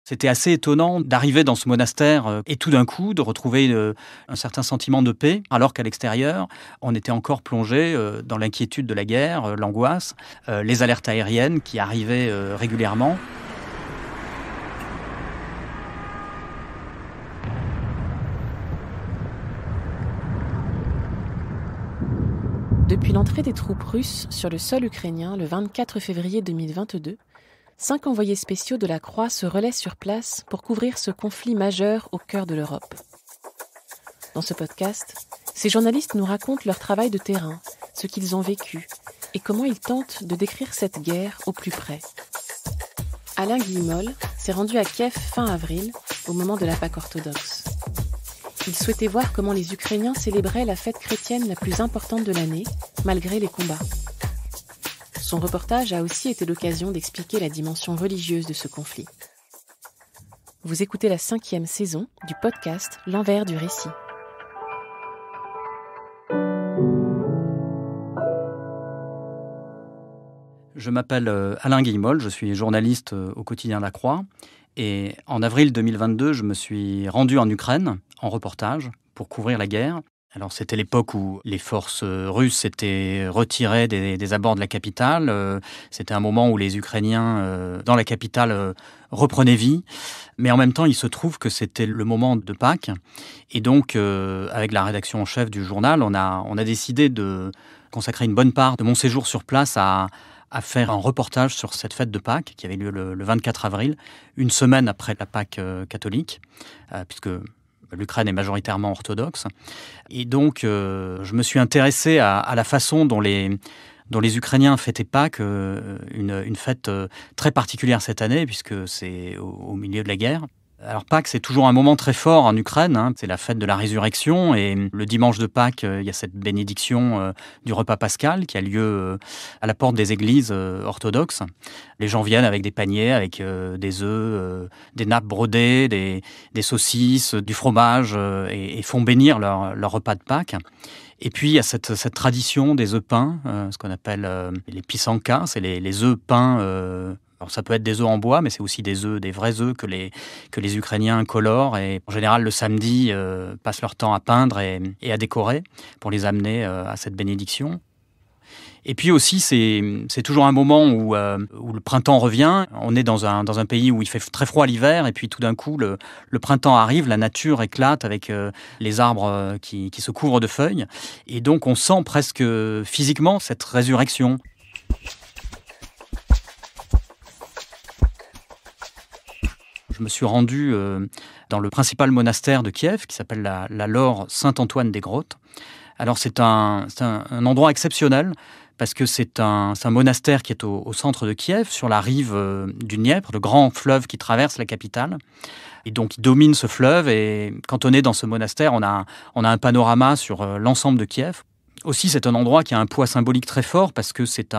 C'était assez étonnant d'arriver dans ce monastère et tout d'un coup de retrouver un certain sentiment de paix, alors qu'à l'extérieur, on était encore plongé dans l'inquiétude de la guerre, l'angoisse, les alertes aériennes qui arrivaient régulièrement. Depuis l'entrée des troupes russes sur le sol ukrainien le 24 février 2022, 5 envoyés spéciaux de la Croix se relaient sur place pour couvrir ce conflit majeur au cœur de l'Europe. Dans ce podcast, ces journalistes nous racontent leur travail de terrain, ce qu'ils ont vécu et comment ils tentent de décrire cette guerre au plus près. Alain Guillemol s'est rendu à Kiev fin avril, au moment de la Pâque orthodoxe. Il souhaitait voir comment les Ukrainiens célébraient la fête chrétienne la plus importante de l'année, malgré les combats. Son reportage a aussi été l'occasion d'expliquer la dimension religieuse de ce conflit. Vous écoutez la 5e saison du podcast L'envers du récit. Je m'appelle Alain Guillemol, je suis journaliste au quotidien La Croix. Et en avril 2022, je me suis rendu en Ukraine en reportage pour couvrir la guerre. Alors c'était l'époque où les forces russes s'étaient retirées des abords de la capitale. C'était un moment où les Ukrainiens dans la capitale reprenaient vie. Mais en même temps, il se trouve que c'était le moment de Pâques. Et donc, avec la rédaction en chef du journal, on a décidé de consacrer une bonne part de mon séjour sur place à faire un reportage sur cette fête de Pâques qui avait lieu le 24 avril, une semaine après la Pâque catholique, puisque l'Ukraine est majoritairement orthodoxe. Et donc, je me suis intéressé à la façon dont les Ukrainiens fêtaient Pâques, une fête très particulière cette année, puisque c'est au milieu de la guerre. Alors Pâques, c'est toujours un moment très fort en Ukraine, c'est la fête de la résurrection, et le dimanche de Pâques, il y a cette bénédiction du repas pascal qui a lieu à la porte des églises orthodoxes. Les gens viennent avec des paniers, avec des œufs, des nappes brodées, des saucisses, du fromage, et font bénir leur repas de Pâques. Et puis il y a cette tradition des œufs peints, ce qu'on appelle les pisanka, c'est les œufs peints. Alors ça peut être des œufs en bois, mais c'est aussi des vrais œufs que les Ukrainiens colorent. Et en général, le samedi, passent leur temps à peindre et à décorer pour les amener à cette bénédiction. Et puis aussi, c'est toujours un moment où le printemps revient. On est dans un pays où il fait très froid l'hiver, et puis tout d'un coup, le printemps arrive, la nature éclate avec les arbres qui se couvrent de feuilles. Et donc, on sent presque physiquement cette résurrection. Je me suis rendu dans le principal monastère de Kiev, qui s'appelle la Laure Saint-Antoine des Grottes. Alors c'est un endroit exceptionnel, parce que c'est un monastère qui est au centre de Kiev, sur la rive du Dniepr, le grand fleuve qui traverse la capitale. Et donc il domine ce fleuve, et quand on est dans ce monastère, on a un panorama sur l'ensemble de Kiev. Aussi, c'est un endroit qui a un poids symbolique très fort parce que c'est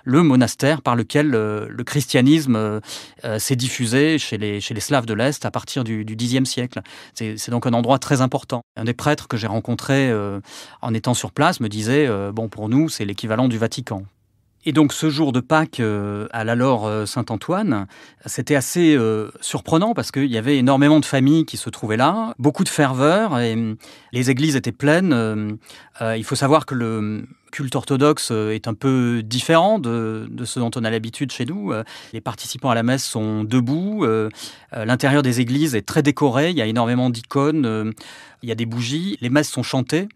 le monastère par lequel le christianisme s'est diffusé chez les Slaves de l'Est à partir du Xe siècle. C'est donc un endroit très important. Un des prêtres que j'ai rencontré en étant sur place me disait pour nous, c'est l'équivalent du Vatican. Et donc ce jour de Pâques à la Laure Saint-Antoine, c'était assez surprenant parce qu'il y avait énormément de familles qui se trouvaient là, beaucoup de ferveur, et les églises étaient pleines. Il faut savoir que le culte orthodoxe est un peu différent de ce dont on a l'habitude chez nous. Les participants à la messe sont debout, l'intérieur des églises est très décoré, il y a énormément d'icônes, il y a des bougies, les messes sont chantées.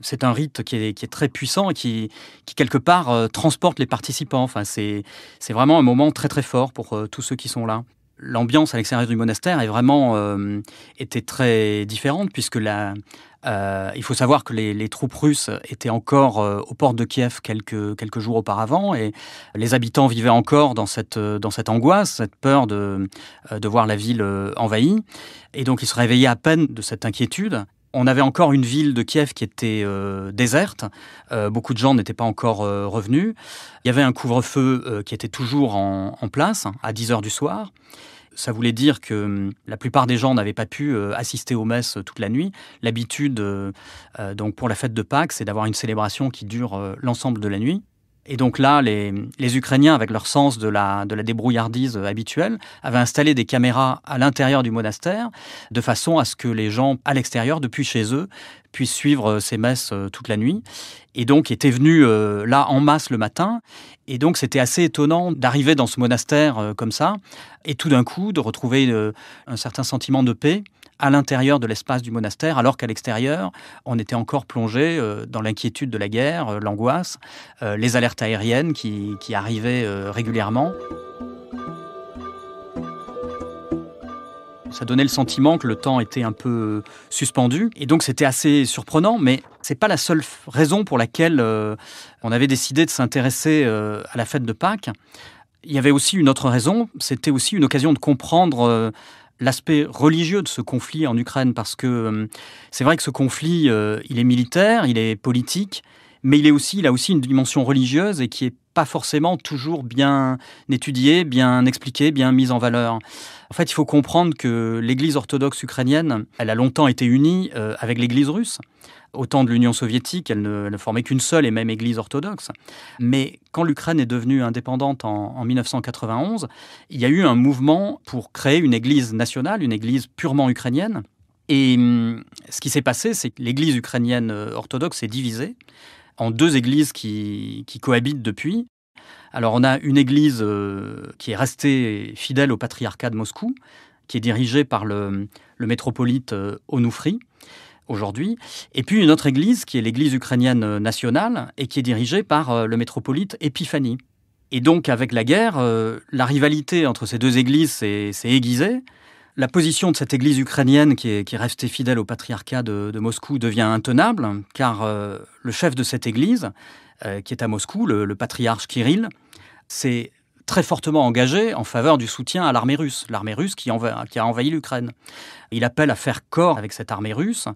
C'est un rite qui est très puissant et qui quelque part, transporte les participants. Enfin, c'est vraiment un moment très très fort pour tous ceux qui sont là. L'ambiance à l'extérieur du monastère est vraiment était très différente, puisque il faut savoir que les troupes russes étaient encore aux portes de Kiev quelques jours auparavant, et les habitants vivaient encore dans cette angoisse, cette peur de voir la ville envahie. Et donc ils se réveillaient à peine de cette inquiétude. On avait encore une ville de Kiev qui était déserte. Beaucoup de gens n'étaient pas encore revenus. Il y avait un couvre-feu qui était toujours en place, à 10h du soir. Ça voulait dire que la plupart des gens n'avaient pas pu assister aux messes toute la nuit. L'habitude, donc pour la fête de Pâques, c'est d'avoir une célébration qui dure l'ensemble de la nuit. Et donc là, les Ukrainiens, avec leur sens de la débrouillardise habituelle, avaient installé des caméras à l'intérieur du monastère, de façon à ce que les gens à l'extérieur, depuis chez eux, puissent suivre ces messes toute la nuit. Et donc étaient venus là en masse le matin. Et donc c'était assez étonnant d'arriver dans ce monastère comme ça, et tout d'un coup de retrouver un certain sentiment de paix à l'intérieur de l'espace du monastère, alors qu'à l'extérieur, on était encore plongé dans l'inquiétude de la guerre, l'angoisse, les alertes aériennes qui arrivaient régulièrement. Ça donnait le sentiment que le temps était un peu suspendu. Et donc, c'était assez surprenant, mais ce n'est pas la seule raison pour laquelle on avait décidé de s'intéresser à la fête de Pâques. Il y avait aussi une autre raison, c'était aussi une occasion de comprendre l'aspect religieux de ce conflit en Ukraine, parce que c'est vrai que ce conflit, il est militaire, il est politique, mais il a aussi une dimension religieuse et qui n'est pas forcément toujours bien étudiée, bien expliquée, bien mise en valeur. En fait, il faut comprendre que l'Église orthodoxe ukrainienne, elle a longtemps été unie avec l'Église russe. Au temps de l'Union soviétique, elle ne formait qu'une seule et même Église orthodoxe. Mais quand l'Ukraine est devenue indépendante en 1991, il y a eu un mouvement pour créer une Église nationale, une Église purement ukrainienne. Et ce qui s'est passé, c'est que l'Église ukrainienne orthodoxe est divisée en deux églises qui cohabitent depuis. Alors on a une église qui est restée fidèle au patriarcat de Moscou, qui est dirigée par le métropolite Onufri, aujourd'hui. Et puis une autre église qui est l'église ukrainienne nationale et qui est dirigée par le métropolite Épiphanie. Et donc avec la guerre, la rivalité entre ces deux églises s'est aiguisée. La position de cette église ukrainienne qui est restée fidèle au patriarcat de Moscou devient intenable, car le chef de cette église, qui est à Moscou, le patriarche Kirill, s'est très fortement engagé en faveur du soutien à l'armée russe qui a envahi l'Ukraine. Il appelle à faire corps avec cette armée russe.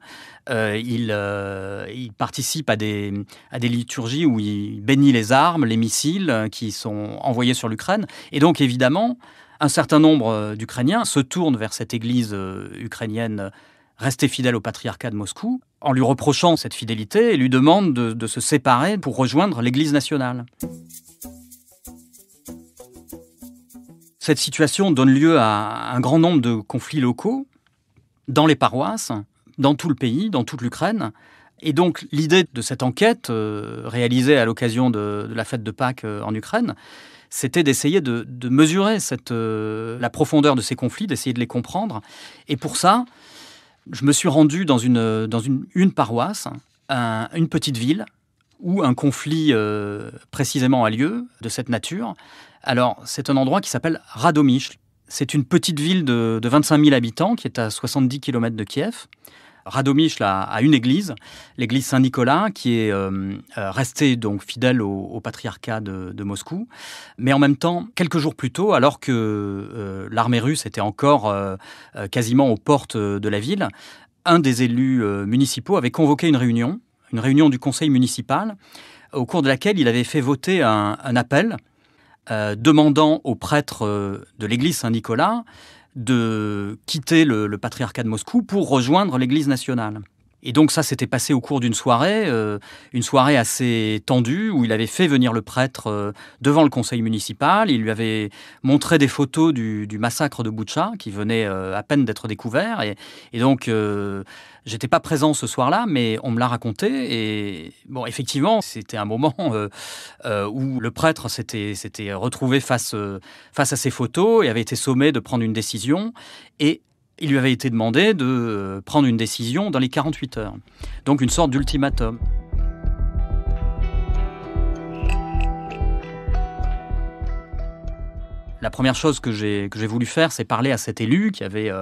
Il participe à des liturgies où il bénit les armes, les missiles qui sont envoyés sur l'Ukraine. Et donc, évidemment, un certain nombre d'Ukrainiens se tournent vers cette église ukrainienne restée fidèle au patriarcat de Moscou, en lui reprochant cette fidélité et lui demandent de se séparer pour rejoindre l'église nationale. Cette situation donne lieu à un grand nombre de conflits locaux dans les paroisses, dans tout le pays, dans toute l'Ukraine. Et donc l'idée de cette enquête réalisée à l'occasion de la fête de Pâques en Ukraine, c'était d'essayer de mesurer la profondeur de ces conflits, d'essayer de les comprendre. Et pour ça, je me suis rendu dans une paroisse, une petite ville, où un conflit précisément a lieu de cette nature. Alors, c'est un endroit qui s'appelle Radomyśl. C'est une petite ville de 25 000 habitants qui est à 70 km de Kiev. Radomyśl a une église, l'église Saint-Nicolas, qui est restée donc fidèle au patriarcat de Moscou. Mais en même temps, quelques jours plus tôt, alors que l'armée russe était encore quasiment aux portes de la ville, un des élus municipaux avait convoqué une réunion du conseil municipal, au cours de laquelle il avait fait voter un appel demandant aux prêtres de l'église Saint-Nicolas de quitter le patriarcat de Moscou pour rejoindre l'église nationale. Et donc ça s'était passé au cours d'une soirée assez tendue, où il avait fait venir le prêtre devant le conseil municipal. Il lui avait montré des photos du massacre de Boutcha, qui venait à peine d'être découvert. Et donc, j'étais pas présent ce soir-là, mais on me l'a raconté. Et bon, effectivement, c'était un moment où le prêtre s'était retrouvé face à ces photos et avait été sommé de prendre une décision. Et il lui avait été demandé de prendre une décision dans les 48 heures. Donc une sorte d'ultimatum. La première chose que j'ai voulu faire, c'est parler à cet élu qui avait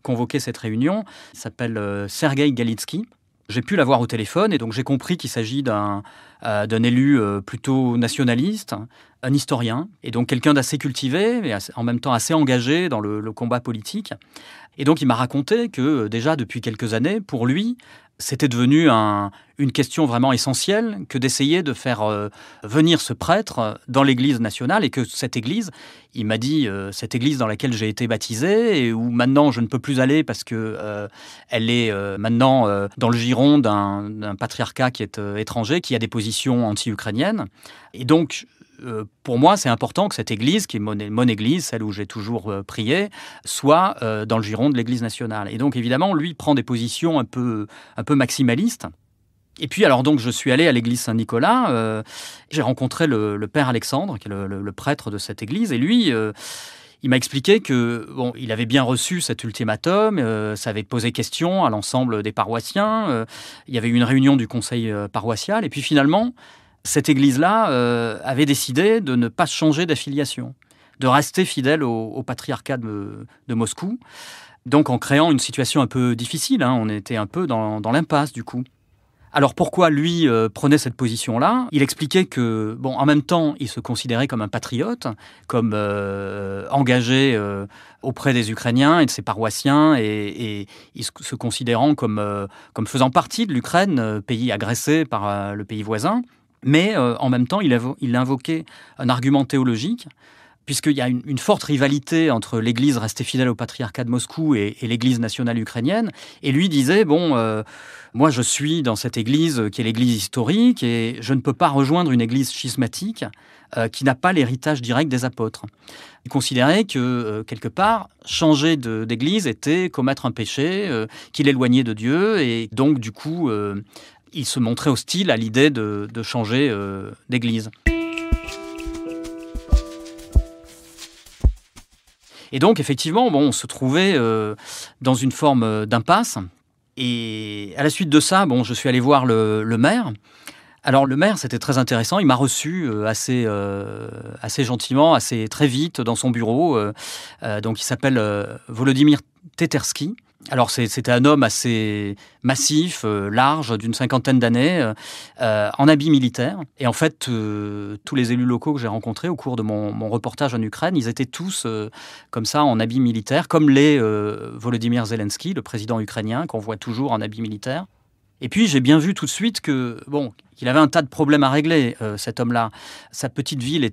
convoqué cette réunion. Il s'appelle Sergueï Galitsky. J'ai pu l'avoir au téléphone et donc j'ai compris qu'il s'agit d'un élu plutôt nationaliste, un historien, et donc quelqu'un d'assez cultivé, mais en même temps assez engagé dans le combat politique. Et donc il m'a raconté que déjà depuis quelques années, pour lui, c'était devenu une question vraiment essentielle que d'essayer de faire venir ce prêtre dans l'église nationale, et que cette église, il m'a dit, cette église dans laquelle j'ai été baptisé et où maintenant je ne peux plus aller parce que elle est maintenant dans le giron d'un patriarcat qui est étranger, qui a des positions position anti-ukrainienne. Et donc, pour moi, c'est important que cette église, qui est mon église, celle où j'ai toujours prié, soit dans le giron de l'église nationale. Et donc, évidemment, lui prend des positions un peu maximalistes. Et puis, alors donc, je suis allé à l'église Saint-Nicolas. J'ai rencontré le père Alexandre, qui est le prêtre de cette église. Et lui, il m'a expliqué que il avait bien reçu cet ultimatum. Ça avait posé question à l'ensemble des paroissiens. Il y avait eu une réunion du conseil paroissial. Et puis finalement, cette église-là avait décidé de ne pas changer d'affiliation, de rester fidèle au patriarcat de Moscou. Donc en créant une situation un peu difficile. On était un peu dans l'impasse du coup. Alors pourquoi lui prenait cette position-là ? Il expliquait que, en même temps, il se considérait comme un patriote, comme engagé auprès des Ukrainiens et de ses paroissiens, et il se considérant comme faisant partie de l'Ukraine, pays agressé par le pays voisin. Mais en même temps, il invoquait un argument théologique, puisqu'il y a une forte rivalité entre l'Église restée fidèle au patriarcat de Moscou et l'Église nationale ukrainienne. Et lui disait, moi je suis dans cette Église qui est l'Église historique et je ne peux pas rejoindre une Église schismatique qui n'a pas l'héritage direct des apôtres. Il considérait que, quelque part, changer d'Église était commettre un péché, qu'il éloignait de Dieu, et donc du coup, il se montrait hostile à l'idée de changer d'Église. Et donc, effectivement, on se trouvait dans une forme d'impasse. Et à la suite de ça, je suis allé voir le maire. Alors, le maire, c'était très intéressant. Il m'a reçu assez gentiment, assez très vite dans son bureau. Donc, il s'appelle Volodymyr Teterski. Alors, c'était un homme assez massif, large, d'une 50aine d'années, en habit militaire. Et en fait, tous les élus locaux que j'ai rencontrés au cours de mon reportage en Ukraine, ils étaient tous comme ça, en habit militaire, comme l'est Volodymyr Zelensky, le président ukrainien, qu'on voit toujours en habit militaire. Et puis, j'ai bien vu tout de suite qu'il avait un tas de problèmes à régler, cet homme-là. Sa petite ville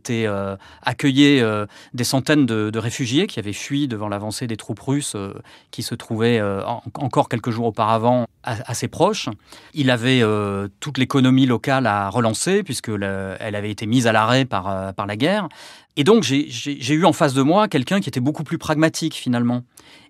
accueillait des centaines de réfugiés qui avaient fui devant l'avancée des troupes russes qui se trouvaient encore quelques jours auparavant assez proches. Il avait toute l'économie locale à relancer puisqu'elle avait été mise à l'arrêt par la guerre. Et donc, j'ai eu en face de moi quelqu'un qui était beaucoup plus pragmatique finalement.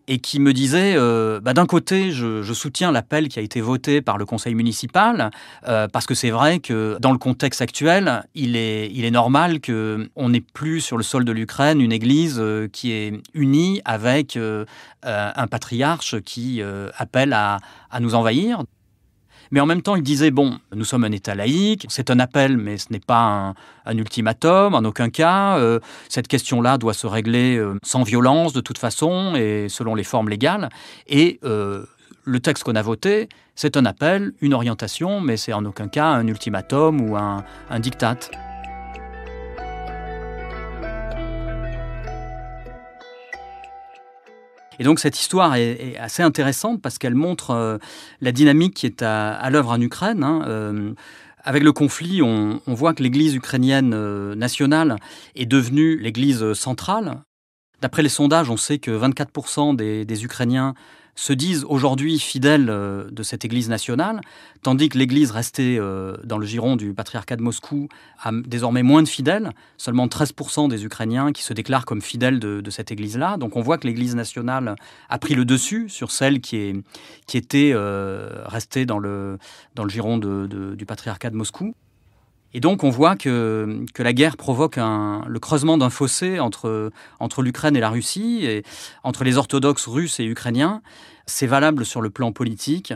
Et qui me disait, d'un côté, je soutiens l'appel qui a été voté par le conseil municipal, parce que c'est vrai que dans le contexte actuel, il est normal qu'on n'ait plus sur le sol de l'Ukraine une église qui est unie avec un patriarche qui appelle à nous envahir. Mais en même temps, il disait, nous sommes un État laïque, c'est un appel, mais ce n'est pas un ultimatum, en aucun cas. Cette question-là doit se régler sans violence, de toute façon, et selon les formes légales. Et le texte qu'on a voté, c'est un appel, une orientation, mais c'est en aucun cas un ultimatum ou un diktat. Et donc cette histoire est assez intéressante parce qu'elle montre la dynamique qui est à l'œuvre en Ukraine. Avec le conflit, on voit que l'Église ukrainienne nationale est devenue l'Église centrale. D'après les sondages, on sait que 24% des Ukrainiens se disent aujourd'hui fidèles de cette Église nationale, tandis que l'Église restée dans le giron du patriarcat de Moscou a désormais moins de fidèles, seulement 13% des Ukrainiens qui se déclarent comme fidèles de cette Église-là. Donc on voit que l'Église nationale a pris le dessus sur celle qui était restée dans le giron du patriarcat de Moscou. Et donc, on voit que la guerre provoque le creusement d'un fossé entre l'Ukraine et la Russie, et entre les orthodoxes russes et ukrainiens. C'est valable sur le plan politique,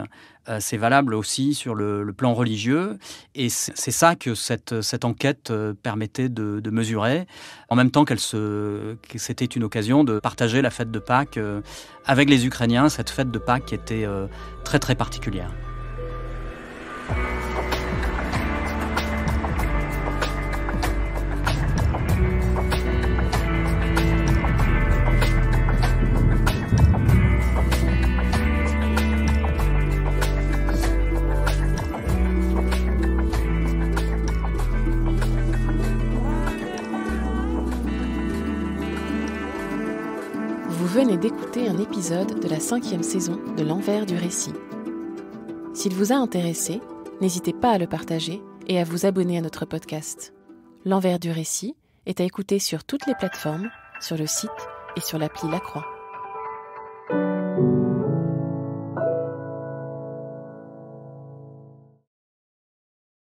c'est valable aussi sur le plan religieux. Et c'est ça que cette enquête permettait de mesurer, en même temps que c'était une occasion de partager la fête de Pâques avec les Ukrainiens, cette fête de Pâques qui était très très particulière. Vous venez d'écouter un épisode de la 5e saison de L'Envers du récit. S'il vous a intéressé, n'hésitez pas à le partager et à vous abonner à notre podcast. L'envers du récit est à écouter sur toutes les plateformes, sur le site et sur l'appli La Croix.